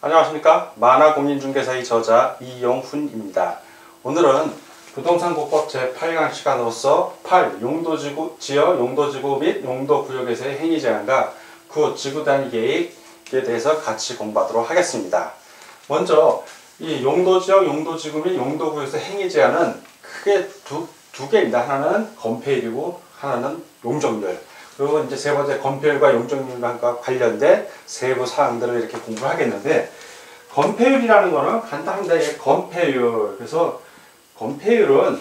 안녕하십니까. 만화공인중개사의 저자 이용훈입니다. 오늘은 부동산국법 제8강 시간으로서 8. 용도지어, 용도지구 및 용도구역에서의 행위제한과 9. 지구단위 계획에 대해서 같이 공부하도록 하겠습니다. 먼저 이 용도지역, 용도지구 및 용도구역에서 행위제한은 크게 두 개입니다. 하나는 건폐율이고 하나는 용적률. 그리고 이제 세 번째 건폐율과 용적률과 관련된 세부 사항들을 이렇게 공부를 하겠는데, 건폐율이라는 거는 간단합니다. 이게 건폐율. 그래서 건폐율은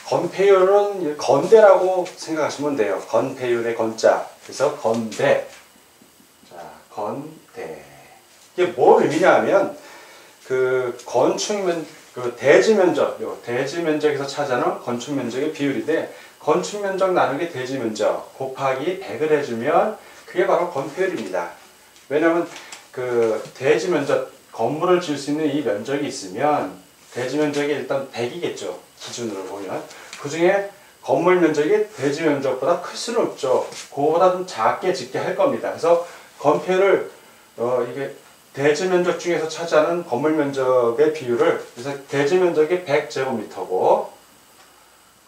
건폐율은 건대라고 생각하시면 돼요. 건폐율의 건자. 그래서 건대. 자, 건대. 이게 뭘 의미냐 하면 대지 면적, 대지 면적에서 차지하는 건축 면적의 비율인데, 건축 면적 나누기 대지 면적 곱하기 100을 해주면 그게 바로 건폐율입니다. 왜냐하면 대지 면적, 건물을 지을 수 있는 이 면적이 있으면 대지 면적이 일단 100이겠죠. 기준으로 보면. 그 중에 건물 면적이 대지 면적보다 클 수는 없죠. 그거보다 좀 작게 짓게 할 겁니다. 그래서 건폐율을 이게 대지 면적 중에서 차지하는 건물 면적의 비율을, 그래서 대지 면적이 100제곱미터고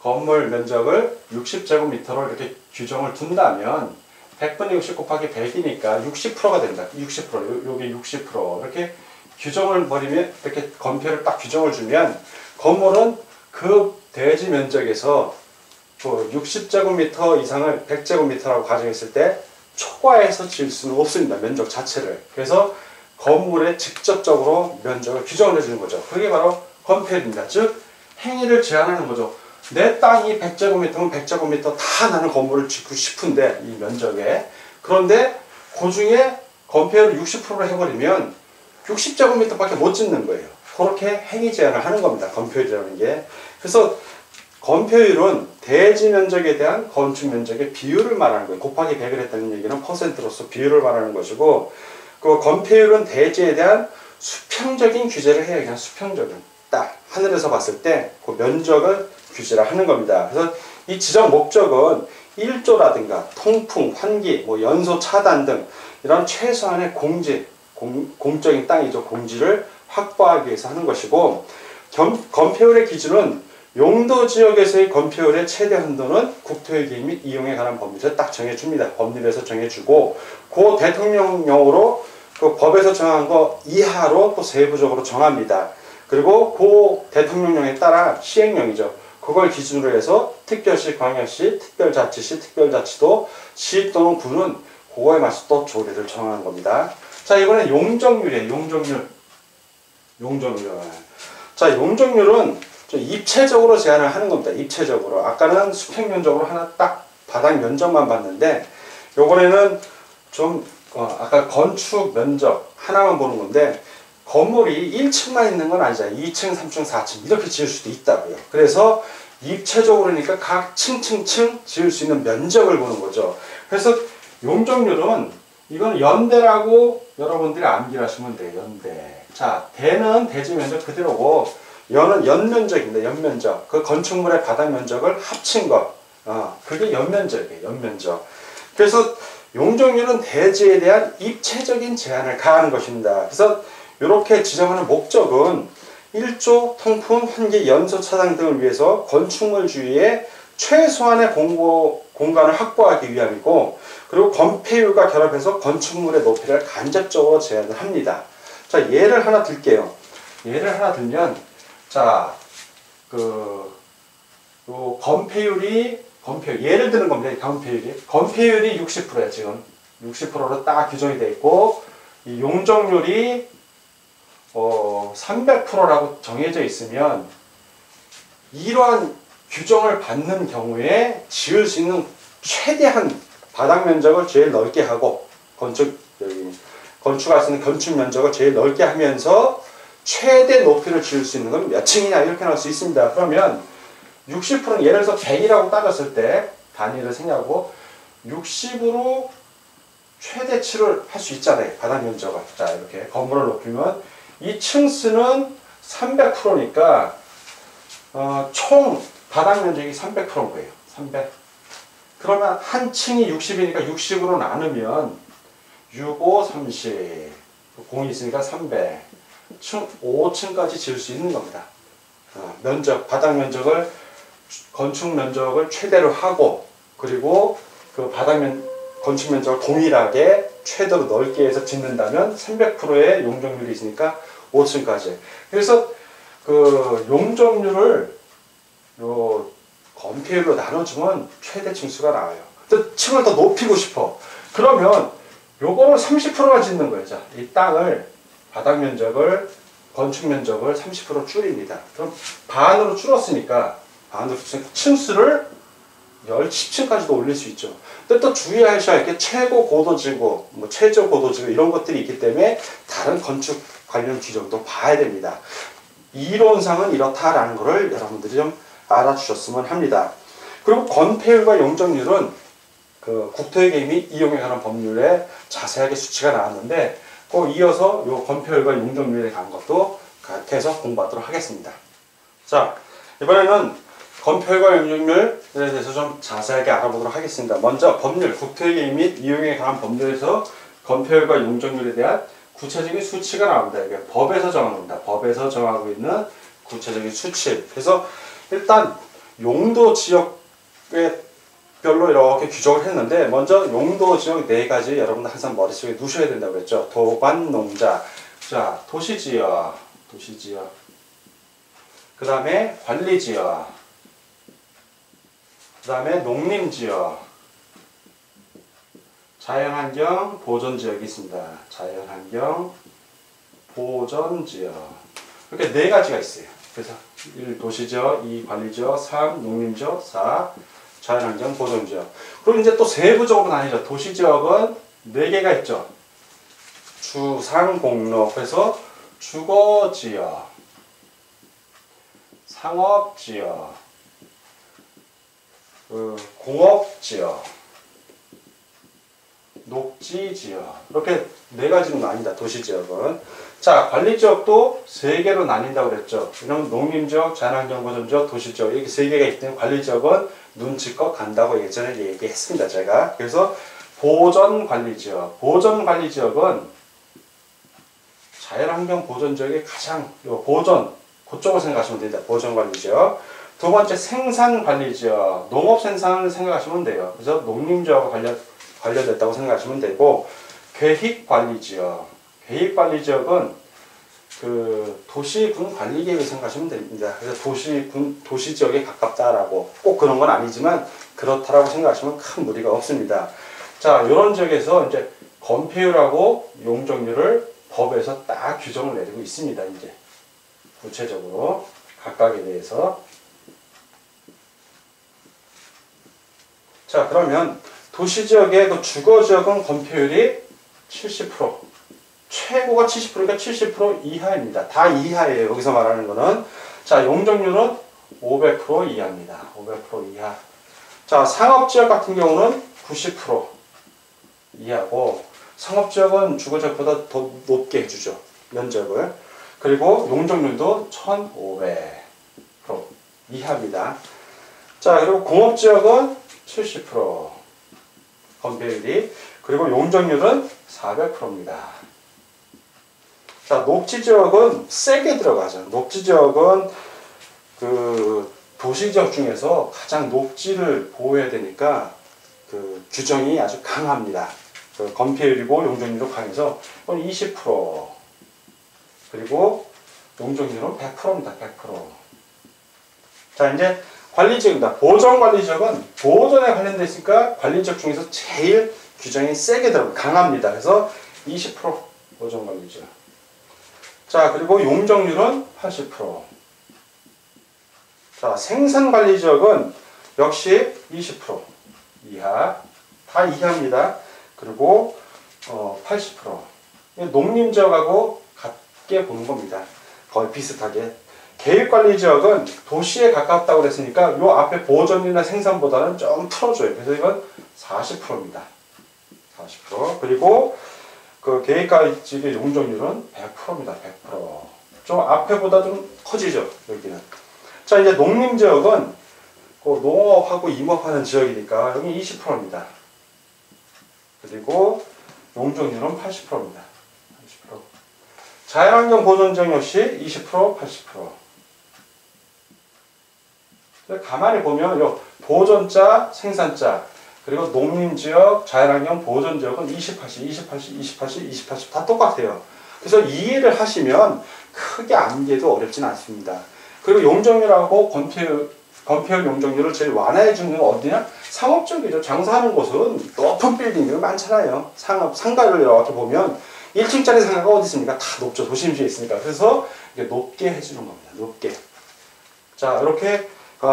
건물 면적을 60제곱미터로 이렇게 규정을 둔다면 100분의 60 곱하기 100이니까 60%가 된다. 60%, 여기 60% 이렇게 규정을 버리면, 이렇게 건폐율을 딱 규정을 주면 건물은 그 대지 면적에서 60제곱미터 이상을 100제곱미터라고 가정했을 때 초과해서 지을 수는 없습니다. 면적 자체를. 그래서 건물에 직접적으로 면적을 규정을 해주는 거죠. 그게 바로 건폐율입니다. 즉 행위를 제한하는 거죠. 내 땅이 100제곱미터면 100제곱미터 다 나는 건물을 짓고 싶은데 이 면적에, 그런데 그 중에 건폐율을 60%로 해버리면 60제곱미터밖에 못 짓는 거예요. 그렇게 행위 제한을 하는 겁니다. 건폐율이라는 게. 그래서 건폐율은 대지 면적에 대한 건축 면적의 비율을 말하는 거예요. 곱하기 100을 했다는 얘기는 퍼센트로서 비율을 말하는 것이고, 그 건폐율은 대지에 대한 수평적인 규제를 해요. 그냥 수평적인. 딱 하늘에서 봤을 때 그 면적을 규제를 하는 겁니다. 그래서 이 지정 목적은 일조라든가 통풍, 환기, 연소 차단 등 이런 최소한의 공적인 땅이죠. 공지를 확보하기 위해서 하는 것이고, 건폐율의 기준은 용도지역에서의 건폐율의 최대 한도는 국토의 기획 및 이용에 관한 법률에서 딱 정해줍니다. 법률에서 정해주고, 그 대통령령으로 그 법에서 정한 거 이하로 또 세부적으로 정합니다. 그리고 그 대통령령에 따라 시행령이죠. 그걸 기준으로 해서 특별시, 광역시, 특별자치시, 특별자치도, 시 또는 구는 그거에 맞춰서 또 조례를 정하는 겁니다. 자, 이번엔 용적률이에요. 용적률. 자, 용적률은 좀 입체적으로 제한을 하는 겁니다. 입체적으로. 아까는 수평면적으로 하나 딱 바닥 면적만 봤는데, 요번에는 좀 아까 건축 면적 하나만 보는 건데, 건물이 1층만 있는 건 아니잖아요. 2층, 3층, 4층 이렇게 지을 수도 있다고요. 그래서 입체적으로니까 각 층 지을 수 있는 면적을 보는 거죠. 그래서 용적률은 이건 연대라고 여러분들이 암기를 하시면 돼요. 연대. 자, 대는 대지 면적 그대로고, 연은 연면적입니다. 연면적. 그 건축물의 바닥 면적을 합친 것. 그게 연면적이에요. 연면적. 그래서 용적률은 대지에 대한 입체적인 제한을 가하는 것입니다. 그래서 이렇게 지정하는 목적은 일조, 통풍, 환기, 연소 차단 등을 위해서 건축물 주위에 최소한의 공간을 확보하기 위함이고, 그리고 건폐율과 결합해서 건축물의 높이를 간접적으로 제한을 합니다. 자, 예를 하나 들게요. 예를 하나 들면, 자, 예를 드는 겁니다. 건폐율이 60%예요. 지금 60%로 딱 규정이 되어 있고, 이 용적률이 300%라고 정해져 있으면, 이러한 규정을 받는 경우에 지을 수 있는 최대한 바닥 면적을 제일 넓게 하고, 건축할 수 있는 건축 면적을 제일 넓게 하면서 최대 높이를 지을 수 있는 건 몇 층이냐 이렇게 나올 수 있습니다. 그러면 60%는 예를 들어서 100이라고 따졌을 때 단위를 생각하고 60으로 최대치를 할 수 있잖아요. 바닥 면적을. 자, 이렇게 건물을 높이면 이 층수는 300%니까 총 바닥 면적이 300%인 거예요. 300. 그러면 한 층이 60이니까 60으로 나누면 6, 5, 30. 공이 있으니까 300. 5층까지 지을 수 있는 겁니다. 면적, 바닥 면적을, 건축 면적을 최대로 하고, 그리고 그 건축 면적을 동일하게 최대로 넓게 해서 짓는다면 300%의 용적률이 있으니까 5층까지. 그래서 그 용적률을 요 건폐율로 나눠주면 최대 층수가 나와요. 또 층을 더 높이고 싶어. 그러면 요거를 30%만 짓는 거예요. 자, 이 땅을, 바닥 면적을, 건축 면적을 30% 줄입니다. 그럼 반으로 줄었으니까, 층수를 10층까지도 올릴 수 있죠. 근데 또 주의하셔야 할 게 최고 고도지구, 뭐 최저 고도지구 이런 것들이 있기 때문에 다른 건축 관련 규정도 봐야 됩니다. 이론상은 이렇다라는 것을 여러분들이 좀 알아주셨으면 합니다. 그리고 건폐율과 용적률은 그 국토의 및 이용에 관한 법률에 자세하게 수치가 나왔는데 꼭 이어서 요 건폐율과 용적률에 관한 것도 같이 해서 공부하도록 하겠습니다. 자, 이번에는 건폐율과 용적률에 대해서 좀 자세하게 알아보도록 하겠습니다. 먼저 법률, 국토의 및 이용에 관한 법률에서 건폐율과 용적률에 대한 구체적인 수치가 나옵니다. 이게 법에서 정합니다. 법에서 정하고 있는 구체적인 수치. 그래서 일단 용도 지역에 별로 이렇게 규정을 했는데 먼저 용도 지역 4가지 여러분들 항상 머릿속에 두셔야 된다고 했죠. 도반, 농자. 자, 도시지역. 그 다음에 관리지역. 그 다음에 농림지역. 자연환경 보존지역이 있습니다. 자연환경 보존지역. 이렇게 4가지가 있어요. 그래서 1. 도시지역, 2. 관리지역, 3. 농림지역, 4. 자연환경 보존지역. 그리고 이제 또 세부적으로 나뉘죠. 도시지역은 4개가 있죠. 주상공로, 그래서 주거지역, 상업지역, 공업지역, 녹지지역. 이렇게 4가지로 나뉜다. 도시지역은. 자, 관리지역도 3개로 나뉜다고 그랬죠. 왜냐면 농림지역, 자연환경보존지역, 도시지역 이렇게 3개가 있기 때문에 관리지역은 눈치껏 간다고 예전에 얘기했습니다. 제가. 그래서 보전관리지역. 보전관리지역은 자연환경 보존지역의 가장 보존, 그쪽을 생각하시면 됩니다. 보존관리지역. 두 번째 생산관리지역. 농업생산을 생각하시면 돼요. 그래서 농림지역과 관련됐다고 생각하시면 되고, 계획관리지역. 계획관리지역은 그 도시군 관리계획을 생각하시면 됩니다. 그래서 도시지역에 가깝다라고 꼭 그런 건 아니지만 그렇다라고 생각하시면 큰 무리가 없습니다. 자, 이런 지역에서 이제 건폐율하고 용적률을 법에서 딱 규정을 내리고 있습니다. 이제 구체적으로 각각에 대해서. 자, 그러면 도시지역의 그 주거지역은 건폐율이 70%, 최고가 70%니까 70% 이하입니다. 다 이하예요. 여기서 말하는 거는. 자, 용적률은 500% 이하입니다. 500% 이하. 자, 상업지역 같은 경우는 90% 이하고, 상업지역은 주거지역보다 더 높게 해주죠. 면적을. 그리고 용적률도 1500% 이하입니다. 자, 그리고 공업지역은 70% 건폐율이, 그리고 용적률은 400%입니다. 자, 녹지지역은 세게 들어가죠. 녹지지역은 그 도시지역 중에서 가장 녹지를 보호해야 되니까 그 규정이 아주 강합니다. 그 건폐율이고 용적률도 강해서 20%, 그리고 용적률은 100%입니다. 100%. 자, 이제 관리지역입니다. 보전관리지역은 보존에 관련돼 있으니까 관리지역 중에서 제일 규정이 세게 들어가요. 강합니다. 그래서 20% 보전관리지역. 자, 그리고 용적률은 80%. 자, 생산관리지역은 역시 20% 이하. 다 이하입니다. 그리고 80%. 농림지역하고 같게 보는 겁니다. 거의 비슷하게. 계획관리지역은 도시에 가깝다고 그랬으니까 요 앞에 보존이나 생산보다는 좀 풀어줘요. 그래서 이건 40%입니다. 40%. 그리고 그 계획관리지역의 용적률은 100%입니다. 100%. 좀 앞에보다 좀 커지죠. 여기는. 자, 이제 농림지역은 농업하고 임업하는 지역이니까 여기 20%입니다. 그리고 용적률은 80%입니다. 80%. 자연환경 보존 지역 역시 20%, 80%. 가만히 보면 요 보존자, 생산자, 그리고 농림지역, 자연환경 보존지역은 20, 80, 20, 80, 20, 80, 20, 80 다 똑같아요. 그래서 이해를 하시면 크게 암기해도 어렵진 않습니다. 그리고 용적률하고 건폐율 용적률을 제일 완화해 주는 건 어디냐? 상업적이죠. 장사하는 곳은 높은 빌딩들 많잖아요. 상가를 이렇게 보면 1층짜리 상가가 어디 있습니까? 다 높죠. 도심지에 있으니까. 그래서 이게 높게 해주는 겁니다. 높게. 자, 이렇게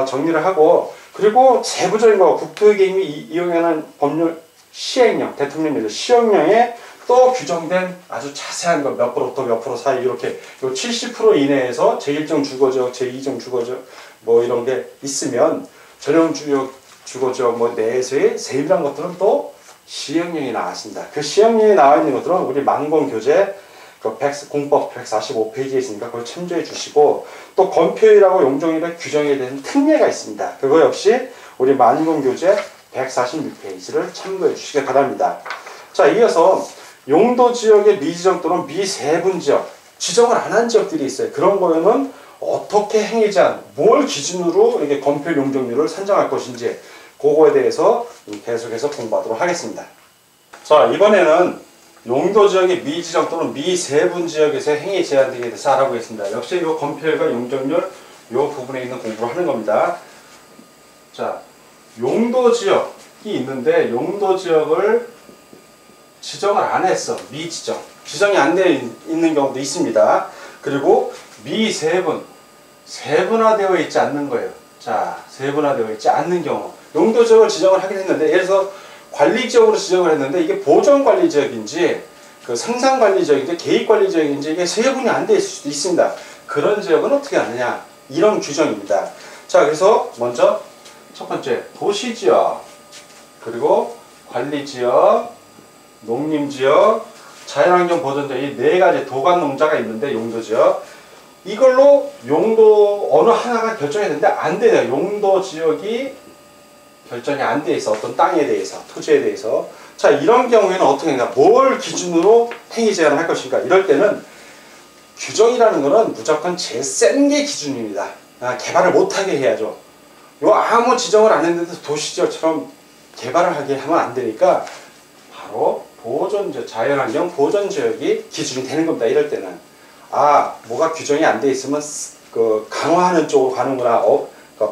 정리를 하고, 그리고 세부적인 거, 국토개임이 이용하는 법률 시행령, 대통령령 시행령에 또 규정된 아주 자세한 거, 몇 프로부터 몇 프로 사이, 이렇게, 요 70% 이내에서 제1정 주거지역, 제2정 주거지역, 뭐 이런 게 있으면, 전용 주거지역 뭐 내에서의 세밀한 것들은 또 시행령이 나왔습니다. 그 시행령에 나와 있는 것들은 우리 만공교재 공법 145페이지에 있으니까 그걸 참조해 주시고, 또 건폐율하고 용적률의 규정에 대한 특례가 있습니다. 그거 역시 우리 만공교재 146페이지를 참고해 주시기 바랍니다. 자, 이어서 용도지역의 미지정 또는 미세분지역, 지정을 안 한 지역들이 있어요. 그런 거에는 어떻게 행위 제한, 뭘 기준으로 이게 건폐율 용적률을 산정할 것인지, 그거에 대해서 계속해서 공부하도록 하겠습니다. 자, 이번에는 용도지역의 미지정 또는 미세분지역에서의 행위 제한 등에 대해서 알아보겠습니다. 역시 이 건폐율과 용적률 이 부분에 있는 공부를 하는 겁니다. 자, 용도지역이 있는데 용도지역을 지정을 안 했어. 미지정. 지정이 안 되어 있는 경우도 있습니다. 그리고 미세분. 세분화되어 있지 않는 거예요. 자, 세분화되어 있지 않는 경우. 용도지역을 지정을 하긴 했는데, 예를 들어서 관리지역으로 지정을 했는데, 이게 보존관리지역인지, 그 생산관리지역인지, 개입관리지역인지, 이게 세분이 안 되어 있을 수도 있습니다. 그런 지역은 어떻게 하느냐? 이런 규정입니다. 자, 그래서 먼저 첫 번째, 도시지역, 그리고 관리지역, 농림지역, 자연환경 보존지역, 이 네 가지 도관농자가 있는데, 용도지역. 이걸로 용도 어느 하나가 결정했는데 안 돼요. 용도지역이 결정이 안 돼 있어. 어떤 땅에 대해서, 토지에 대해서. 자, 이런 경우에는 어떻게 하냐? 뭘 기준으로 행위 제한을 할 것인가? 이럴 때는 규정이라는 거는 무조건 제일 센 게 기준입니다. 개발을 못하게 해야죠. 요 아무 지정을 안 했는데 도시지역처럼 개발을 하게 하면 안 되니까 바로 보존지역, 자연환경 보존지역이 기준이 되는 겁니다. 이럴 때는. 뭐가 규정이 안 돼 있으면 그 강화하는 쪽으로 가는구나.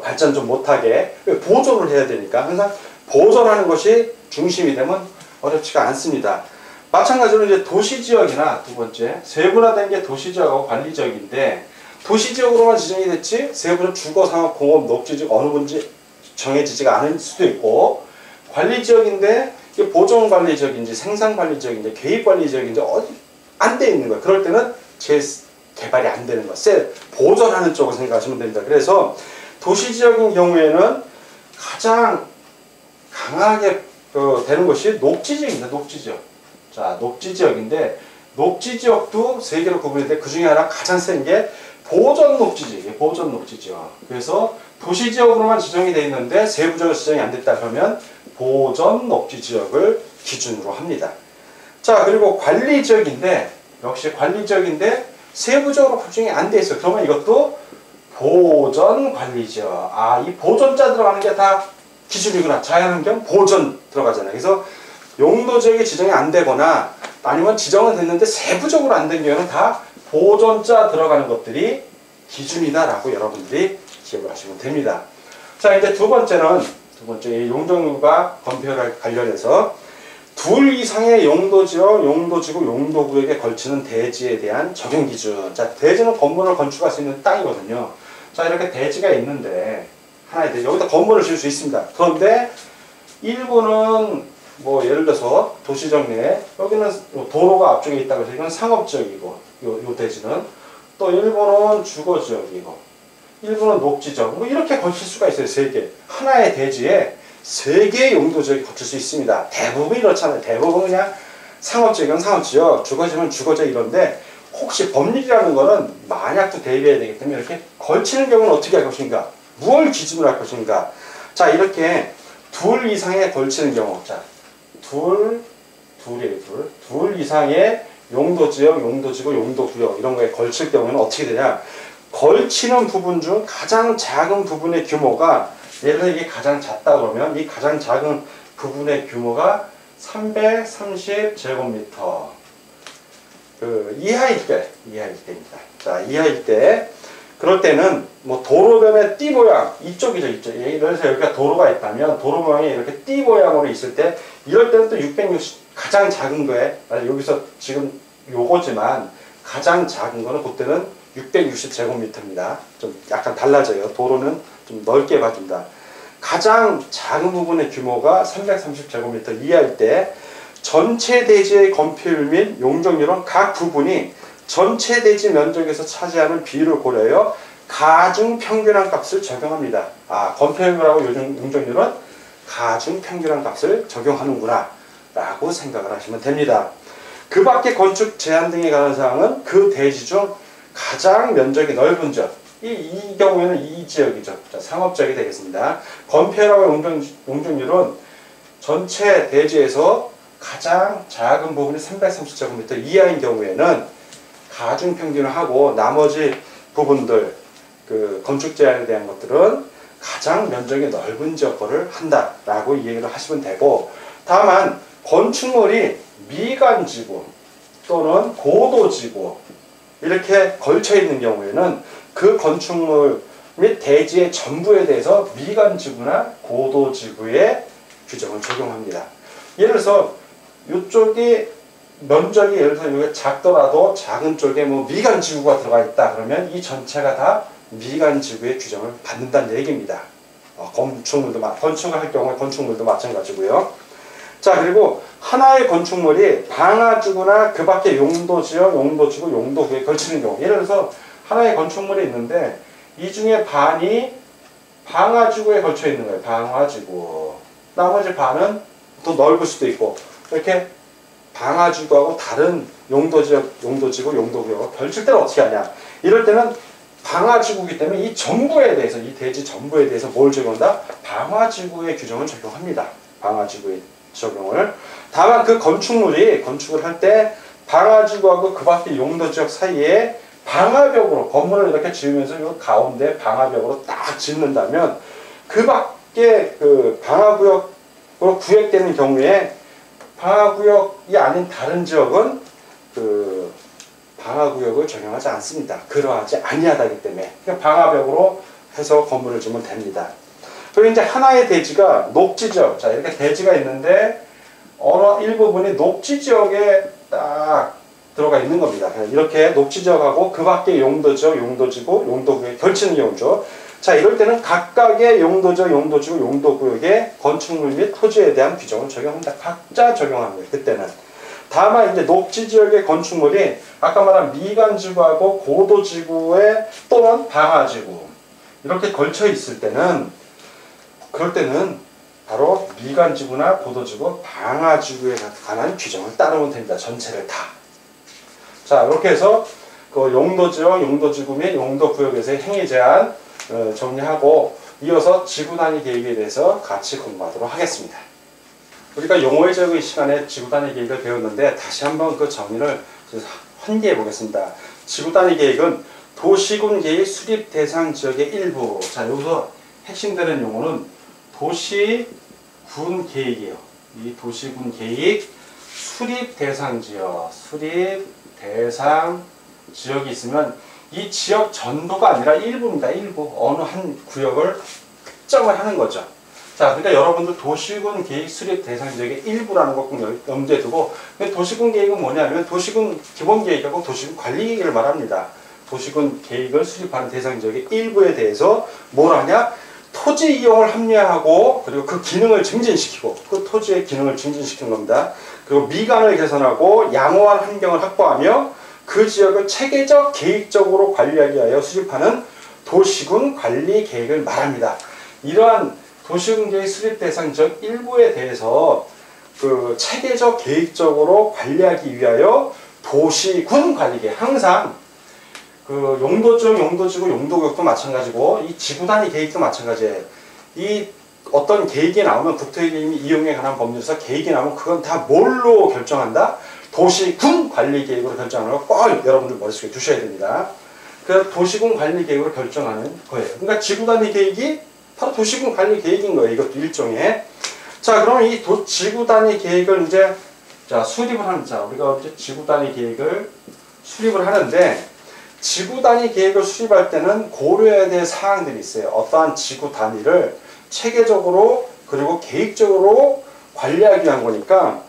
발전 좀 못하게 보존을 해야 되니까 항상 보존하는 것이 중심이 되면 어렵지가 않습니다. 마찬가지로 이제 도시지역이나 두 번째 세분화된 게 도시지역하고 관리지역인데, 도시지역으로만 지정이 됐지 세부적 주거, 상업, 공업, 녹지지역 어느 분지 정해지지가 않을 수도 있고, 관리지역인데 이게 보존관리지역인지 생산관리지역인지 개입관리지역인지 어디 안 돼 있는 거예요. 그럴 때는 개발이 안 되는 거, 보존하는 쪽으로 생각하시면 됩니다. 그래서 도시지역인 경우에는 가장 강하게 되는 것이 녹지지역입니다. 녹지지역. 자, 녹지지역인데, 녹지지역도 세 개로 구분했는데 그 중에 하나 가장 센 게 보존녹지지역이에요. 보존녹지지역. 그래서 도시지역으로만 지정이 되어 있는데 세부적으로 지정이 안 됐다 그러면 보존녹지지역을 기준으로 합니다. 자, 그리고 관리지역인데, 역시 관리지역인데 세부적으로 구성이 안 돼 있어요. 그러면 이것도 보존관리지역. 이 보존자 들어가는 게 다 기준이구나. 자연환경 보존 들어가잖아요. 그래서 용도지역이 지정이 안 되거나 아니면 지정은 됐는데 세부적으로 안 된 경우는 다 보존자 들어가는 것들이 기준이다라고 여러분들이 기억을 하시면 됩니다. 자, 이제 두 번째 용적률과 건폐율과 관련해서 둘 이상의 용도지역, 용도지구, 용도구역에 걸치는 대지에 대한 적용 기준. 자, 대지는 건물을 건축할 수 있는 땅이거든요. 자, 이렇게 대지가 있는데, 하나의 대지, 여기다 건물을 지을 수 있습니다. 그런데 일부는 뭐 예를 들어서 도시적 내에 여기는 도로가 앞쪽에 있다고 해서 이건 상업지역이고, 요 대지는 또 일부는 주거지역이고, 일부는 녹지지역, 뭐 이렇게 걸칠 수가 있어요. 세 개. 하나의 대지에 세 개의 용도지역이 거칠 수 있습니다. 대부분 이렇잖아요. 대부분 그냥 상업지역은 상업지역, 주거지역은 주거지역 이런데, 혹시 법률이라는 거는 만약도 대비해야 되기 때문에 이렇게 걸치는 경우는 어떻게 할 것인가? 무엇을 기준으로 할 것인가? 자, 이렇게 둘 이상에 걸치는 경우, 자, 둘 이상의 용도지역, 용도지구, 용도구역 이런 거에 걸칠 경우에는 어떻게 되냐? 걸치는 부분 중 가장 작은 부분의 규모가, 예를 들어 이게 가장 작다 그러면 이 가장 작은 부분의 규모가 330제곱미터 이하일 때입니다. 자, 이하일 때, 그럴 때는 뭐 도로변의 띠 모양, 이쪽이죠, 이쪽. 예를 들어서 여기가 도로가 있다면 도로 모양이 이렇게 띠 모양으로 있을 때, 이럴 때는 또 660, 가장 작은 거에, 여기서 지금 요거지만 가장 작은 거는 그때는 660제곱미터입니다. 좀 약간 달라져요. 도로는 좀 넓게 봐준다. 가장 작은 부분의 규모가 330제곱미터 이하일 때, 전체 대지의 건폐율 및 용적률은 각 부분이 전체 대지 면적에서 차지하는 비율을 고려하여 가중 평균한 값을 적용합니다. 건폐율하고 용적률은 가중 평균한 값을 적용하는구나 라고 생각을 하시면 됩니다. 그 밖에 건축 제한 등에 관한 사항은 그 대지 중 가장 면적이 넓은 지역, 이 경우에는 이 지역이죠. 자, 상업지역이 되겠습니다. 건폐율하고 용적률은 전체 대지에서 가장 작은 부분이 330제곱미터 이하인 경우에는 가중평균을 하고, 나머지 부분들, 건축 제한에 대한 것들은 가장 면적이 넓은 지역 거를 한다라고 이해를 하시면 되고, 다만 건축물이 미간지구 또는 고도지구 이렇게 걸쳐 있는 경우에는 그 건축물 및 대지의 전부에 대해서 미간지구나 고도지구의 규정을 적용합니다. 예를 들어서 이쪽이 면적이, 예를 들어서 여기 작더라도 작은 쪽에 뭐 미간지구가 들어가 있다 그러면 이 전체가 다 미간지구의 규정을 받는다는 얘기입니다. 건축을 할 경우에 건축물도 마찬가지고요. 자, 그리고 하나의 건축물이 방화지구나 그 밖에 용도지역, 용도지구, 용도구에 걸치는 경우, 예를 들어서 하나의 건축물이 있는데 이 중에 반이 방화지구에 걸쳐 있는 거예요. 방화지구. 나머지 반은 더 넓을 수도 있고, 이렇게 방화지구하고 다른 용도지역, 용도지구, 용도구역을 걸칠 때는 어떻게 하냐? 이럴 때는 방화지구이기 때문에 이 전부에 대해서, 이 대지 전부에 대해서 뭘 적용한다? 방화지구의 규정을 적용합니다. 방화지구의 적용을. 다만 그 건축물이, 건축을 할 때 방화지구하고 그 밖에 용도지역 사이에 방화벽으로, 건물을 이렇게 지으면서 이 가운데 방화벽으로 딱 짓는다면, 그 밖에 방화구역으로 구획되는 경우에 방화구역이 아닌 다른 지역은 방화구역을 적용하지 않습니다. 그러하지 아니하다기 때문에 그냥 방화벽으로 해서 건물을 지으면 됩니다. 그리고 이제 하나의 대지가 녹지지역, 자, 이렇게 대지가 있는데 어느 일부분이 녹지지역에 딱 들어가 있는 겁니다. 이렇게 녹지지역하고 그 밖에 용도지역, 용도지구, 용도구역에 걸치는 경우죠. 자, 이럴 때는 각각의 용도지역, 용도지구, 용도구역의 건축물 및 토지에 대한 규정을 적용합니다. 각자 적용하는 거예요, 그때는. 다만 이제 녹지지역의 건축물이 아까 말한 미간지구하고 고도지구에 또는 방화지구 이렇게 걸쳐 있을 때는, 그럴 때는 바로 미간지구나 고도지구, 방화지구에 관한 규정을 따르면 됩니다. 전체를 다. 자, 이렇게 해서 그 용도지역, 용도지구 및 용도구역에서의 행위 제한 정리하고, 이어서 지구 단위 계획에 대해서 같이 공부하도록 하겠습니다. 우리가 용어의 적의 시간에 지구 단위 계획을 배웠는데 다시 한번 그 정의를 환기해 보겠습니다. 지구 단위 계획은 도시군 계획 수립 대상 지역의 일부. 자, 여기서 핵심되는 용어는 도시군 계획이에요. 이 도시군 계획 수립 대상 지역, 수립 대상 지역이 있으면 이 지역 전부가 아니라 일부입니다. 일부. 어느 한 구역을 특정을 하는 거죠. 자, 그러니까 여러분들 도시군 계획 수립 대상 지역의 일부라는 거 꼭 염두에 두고, 도시군 계획은 뭐냐면 도시군 기본 계획하고 도시군 관리 계획을 말합니다. 도시군 계획을 수립하는 대상 지역의 일부에 대해서 뭘 하냐? 토지 이용을 합리화하고, 그리고 그 기능을 증진시키고, 그 토지의 기능을 증진시키는 겁니다. 그리고 미관을 개선하고 양호한 환경을 확보하며 그 지역을 체계적 계획적으로 관리하기 위하여 수립하는 도시군 관리 계획을 말합니다. 이러한 도시군 계획 수립 대상 지역 일부에 대해서 그 체계적 계획적으로 관리하기 위하여 도시군 관리 계획, 항상 그 용도지역, 용도지구, 용도구역도 마찬가지고 이 지구 단위 계획도 마찬가지예요. 이 어떤 계획이 나오면 국토기획이 이용에 관한 법률에서 계획이 나오면 그건 다 뭘로 결정한다? 도시군 관리계획으로 결정하는 거 꼭 여러분들 머릿속에 두셔야 됩니다. 그 도시군 관리계획으로 결정하는 거예요. 그러니까 지구단위 계획이 바로 도시군 관리계획인 거예요. 이것도 일종의. 자, 그럼 이 지구단위 계획을 이제 자 수립을 하는 자 우리가 이제 지구단위 계획을 수립을 하는데 지구단위 계획을 수립할 때는 고려해야 될 사항들이 있어요. 어떠한 지구 단위를 체계적으로 그리고 계획적으로 관리하기 위한 거니까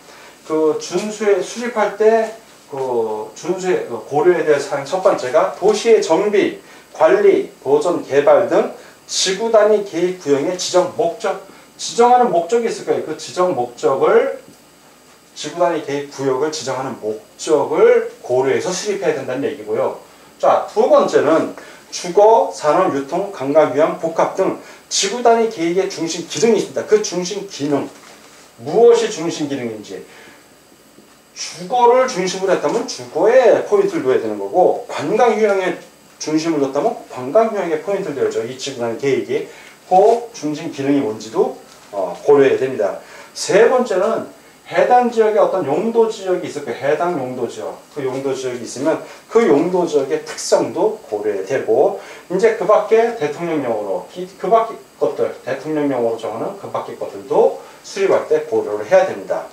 그 준수에 수립할 때 그 준수에 고려해야 될 사항 첫 번째가 도시의 정비, 관리, 보존, 개발 등 지구 단위 계획 구역의 지정 목적, 지정하는 목적이 있을 거예요. 그 지정 목적을 지구 단위 계획 구역을 지정하는 목적을 고려해서 수립해야 된다는 얘기고요. 자, 두 번째는 주거, 산업, 유통, 관광, 휴양, 복합 등 지구 단위 계획의 중심 기능이 있습니다. 그 중심 기능, 무엇이 중심 기능인지. 주거를 중심으로 했다면 주거에 포인트를 둬야 되는 거고, 관광 휴양에 중심을 뒀다면 관광 휴양에 포인트를 둬야죠. 이 지구 단위 계획이 그 중심 기능이 뭔지도 고려해야 됩니다. 세 번째는 해당 지역에 어떤 용도 지역이 있을 거예요. 해당 용도 지역. 그 용도 지역이 있으면 그 용도 지역의 특성도 고려해야 되고, 이제 그 밖에 대통령령으로, 그 밖의 것들, 대통령령으로 정하는 그 밖의 것들도 수립할 때 고려를 해야 됩니다.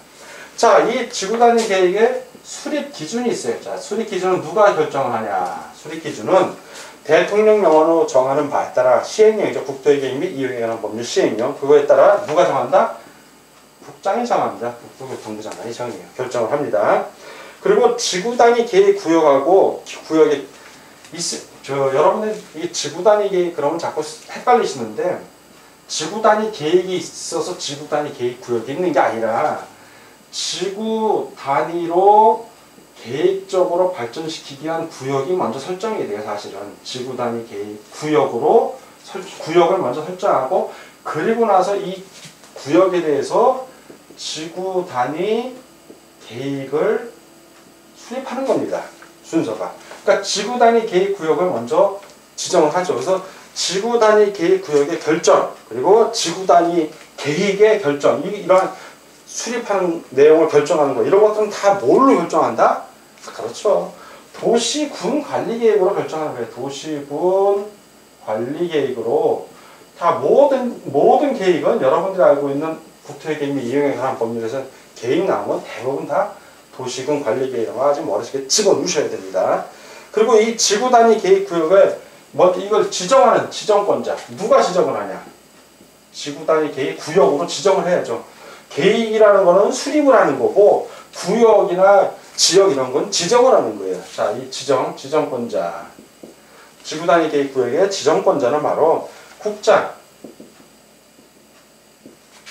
자, 이 지구단위 계획의 수립 기준이 있어요. 자, 수립 기준은 누가 결정을 하냐? 수립 기준은 대통령령으로 정하는 바에 따라 시행령이죠. 국토계획 및 이용에 관한 법률 시행령. 그거에 따라 누가 정한다? 국장이 정합니다. 국토교통부 장관이 결정을 합니다. 그리고 지구단위 계획 구역하고 구역에 여러분들 이 지구단위 계획 그러면 자꾸 헷갈리시는데, 지구단위 계획이 있어서 지구단위 계획 구역이 있는 게 아니라 지구 단위로 계획적으로 발전시키기 위한 구역이 먼저 설정이 돼요. 사실은 지구 단위 계획 구역을 먼저 설정하고, 그리고 나서 이 구역에 대해서 지구 단위 계획을 수립하는 겁니다. 순서가. 그러니까 지구 단위 계획 구역을 먼저 지정을 하죠. 그래서 지구 단위 계획 구역의 결정, 그리고 지구 단위 계획의 결정, 이런 수립하는 내용을 결정하는 거, 이런 것들은 다 뭘로 결정한다? 그렇죠. 도시군 관리계획으로 결정하는 거예요. 도시군 관리계획으로. 다 모든 계획은 여러분들이 알고 있는 국토계획 및 이용에 관한 법률에서 계획 나오면 대부분 다 도시군 관리계획이라고 아주 머릿속에 집어넣으셔야 됩니다. 그리고 이 지구단위 계획구역을 이걸 지정하는 지정권자, 누가 지정을 하냐? 지구단위 계획구역으로 지정을 해야죠. 계획이라는 거는 수립을 하는 거고, 구역이나 지역 이런 건 지정을 하는 거예요. 자, 이 지정권자. 지구단위 계획구역의 지정권자는 바로 국장,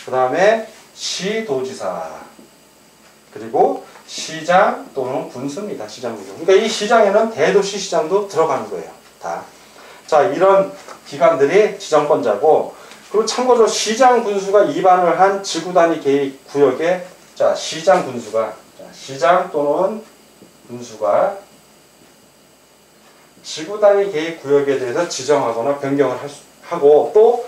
그 다음에 시도지사, 그리고 시장 또는 군수입니다. 시장 군수. 그러니까 이 시장에는 대도시 시장도 들어가는 거예요. 다. 자, 이런 기관들이 지정권자고, 그리고 참고로 시장 군수가 입안을 한 지구단위 계획 구역에 시장 또는 군수가 지구단위 계획 구역에 대해서 지정하거나 변경을 하고, 또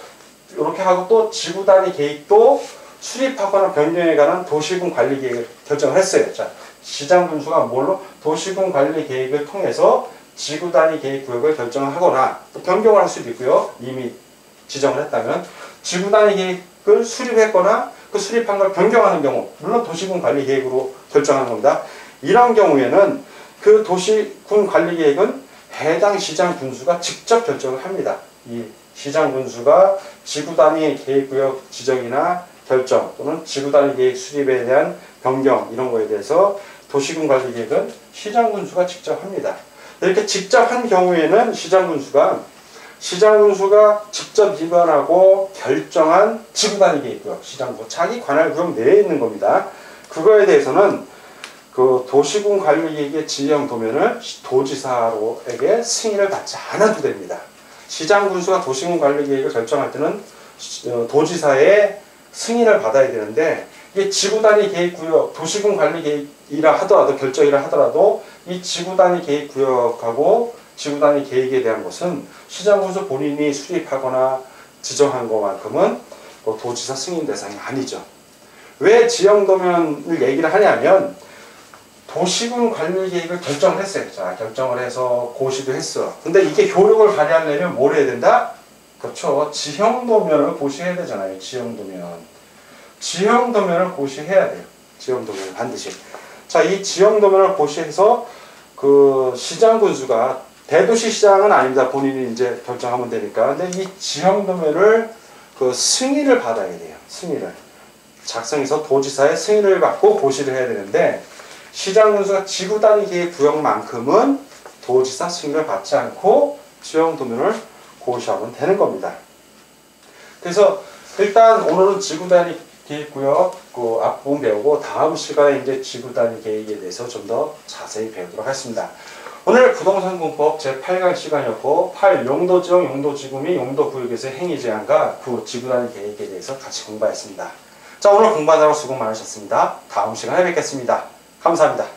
이렇게 하고 또 지구단위 계획도 수립하거나 변경에 관한 도시군 관리 계획을 결정을 했어요. 자, 시장 군수가 뭘로? 도시군 관리 계획을 통해서 지구단위 계획 구역을 결정을 하거나 또 변경을 할 수도 있고요. 이미 지정을 했다면 지구단위 계획을 수립했거나 그 수립한 걸 변경하는 경우, 물론 도시군 관리 계획으로 결정하는 겁니다. 이런 경우에는 그 도시군 관리 계획은 해당 시장 군수가 직접 결정을 합니다. 이 시장 군수가 지구단위 계획구역 지정이나 결정 또는 지구단위 계획 수립에 대한 변경, 이런 거에 대해서 도시군 관리 계획은 시장 군수가 직접 합니다. 이렇게 직접 한 경우에는 시장 군수가 직접 입안하고 결정한 지구단위 계획구역, 시장구, 자기 관할 구역 내에 있는 겁니다. 그거에 대해서는 그 도시군 관리 계획의 지정 도면을 도지사에게 승인을 받지 않아도 됩니다. 시장 군수가 도시군 관리 계획을 결정할 때는 도지사의 승인을 받아야 되는데, 이게 지구단위 계획구역, 도시군 관리 계획이라 하더라도, 결정이라 하더라도 이 지구단위 계획구역하고 지구단위 계획에 대한 것은 시장 군수 본인이 수립하거나 지정한 것만큼은 도지사 승인 대상이 아니죠. 왜 지형도면을 얘기를 하냐면 도시군 관리 계획을 결정을 했어요. 자, 결정을 해서 고시도 했어. 근데 이게 효력을 발휘하려면 뭘 해야 된다? 그렇죠. 지형도면을 고시해야 되잖아요. 지형도면을 고시해야 돼요. 지형도면을 반드시. 자, 이 지형도면을 고시해서 그 시장 군수가 대도시 시장은 아닙니다. 본인이 이제 결정하면 되니까. 근데 이 지형도면을 그 승인을 받아야 돼요. 승인을. 작성해서 도지사의 승인을 받고 고시를 해야 되는데 시장 군수가 지구 단위 계획 구역만큼은 도지사 승인을 받지 않고 지형도면을 고시하면 되는 겁니다. 그래서 일단 오늘은 지구 단위 계획구역 그 앞부분 배우고 다음 시간에 이제 지구 단위 계획에 대해서 좀 더 자세히 배우도록 하겠습니다. 오늘 부동산 공법 제8강 시간이었고 8. 용도지형, 용도지구 및 용도구역에서의 행위제한과 지구 단위 계획에 대해서 같이 공부했습니다. 자, 오늘 공부하느라고 수고 많으셨습니다. 다음 시간에 뵙겠습니다. 감사합니다.